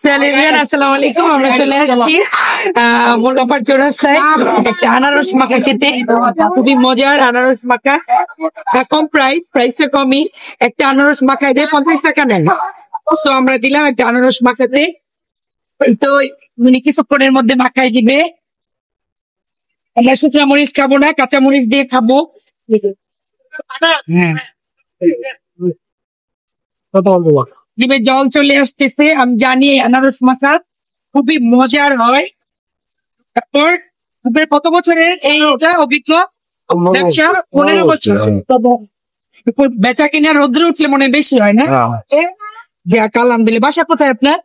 আসসালামু আলাইকুম। আমরা চলে আসছি মুর্গাপাড় চৌরাস্তায় একটা আনারস মাখা খেতে। খুবই মজার আনারস মাখা, কম প্রাইসটা কমই। একটা আনারস মাখায় দিয়ে 50 টাকা নেন। তো আমরা দিলাম একটা আনারস মাখাতে। তো উনি কিছুক্ষণের মধ্যে মাখায় দিবে। আমরা শুকনা মরিচ খাবো না, কাঁচা মরিচ দিয়ে খাবো। জিভে জল চলে আসতেছে। আমি জানি আনারস মাখা খুবই মজার হয়। তারপর কত বছরের এইটা অভিজ্ঞ ব্যবসা? 15 বছর। বেচা কিনা রোদ্রে উঠলে মনে বেশি হয় না? আলহামদুলিল্লাহ। বাসা কোথায় আপনার?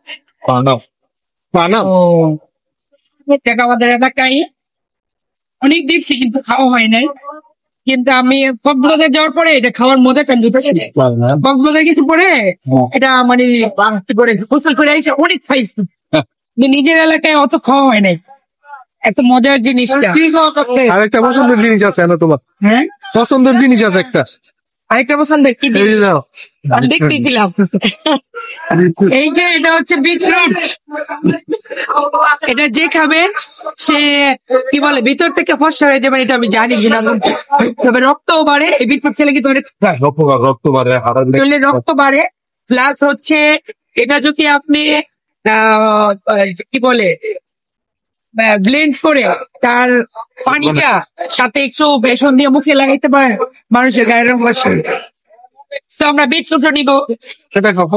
আমাদের এলাকায় অনেক দেখছি, কিন্তু খাওয়া হয় নাই। কিন্তু আমি কক্সবাজার যাওয়ার পরে এটা খাওয়ার মজাটা নিতেছি। কক্সবাজার কিছু পরে এটা মানে গোসল করে এসে অনেক খাইছি, নিজের এলাকায় অত খাওয়া হয় নাই। এত মজার জিনিসটা। আরেকটা পছন্দের জিনিস আছে না তোমার? হ্যাঁ, পছন্দের জিনিস আছে একটা। আরেকটা পছন্দের কি দেখতেছিলাম, এই যে এটা হচ্ছে বিটরুট। এটা যে খাবে সে কি বলে ভিতর থেকে ফর্সা হয়ে যাবে, এটা আমি জানি কিনা। তবে রক্তও বাড়ে এই বিটরুট খেলে, কিন্তু রক্ত বাড়ে। প্লাস হচ্ছে এটা যদি আপনি কি বলে ব্লেন্ড করে তার পানিটা সাথে একটু বেসন দিয়ে মুখে লাগাইতে পারে, মানুষের গায়ের রং বসে। আমরা বিটরুটও নিব, সেটা খাবো।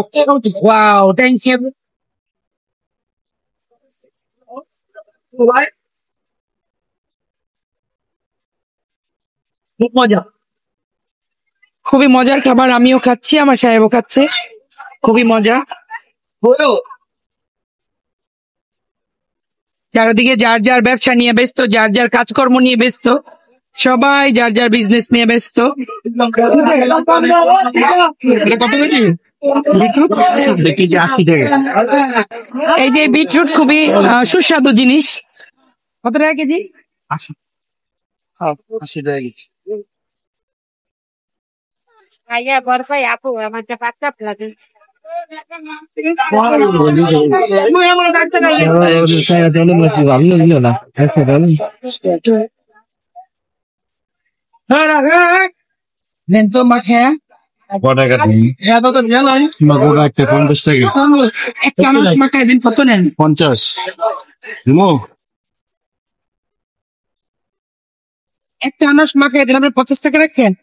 Wow, thank you. খুব মজা, খুবই মজার খাবার। আমিও খাচ্ছি, আমার সাহেবও খাচ্ছে। খুবই মজা। চারিদিকে যার যার ব্যবসা নিয়ে ব্যস্ত, যার যার কাজকর্ম নিয়ে ব্যস্ত, সবাই যার যার বিজনেস নিয়ে ব্যস্ত। এই যে বিটরুট খুবই সুস্বাদু জিনিস। কত টাকা কেজি? 80 টাকা কেজি। আপু আমাকে পাক্কা লাগে। কত নেন? 50। একটা আনারস মাখায় দিলে আপনি 50 টাকা রাখেন?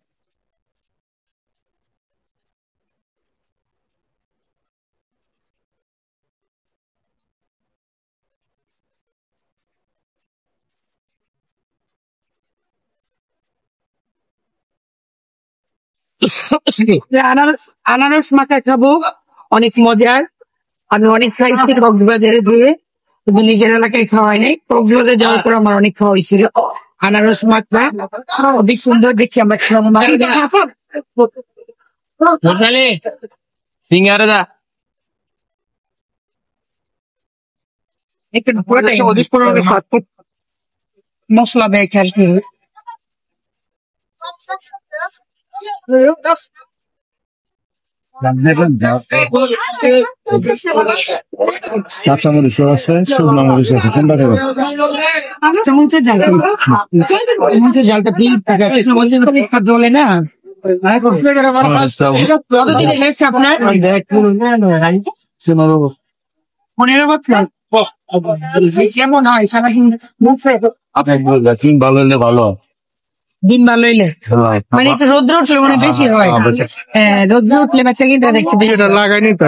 আনারস মাখা খাবো, অনেক মজার। আমি অনেক খাইছি কক্সবাজারে গিয়ে, কিন্তু নিজের এলাকায় খাওয়াই নাই। কক্সবাজারে যাওয়ার পর আমার অনেক খাওয়া হয়েছিল আনারস মাখা। অনেক সুন্দর দেখি আমরা মশলা দেয় খেয়াল। কাঁচা মরিচ আছে, শুকনো মরিচ আছে, কোনটা দেবে? জালটা জ্বলে না। আপনার 15 বছর কেমন হয়? সারাদিন দিন ভালো হলে ভালো, দিন ভালো হইলে মানে একটু রোদ্র উঠলে মনে বেশি হয়। হ্যাঁ, রোদ্র উঠলে বাচ্চা কিন্তু দেখতে বেশি লাগাই নিতে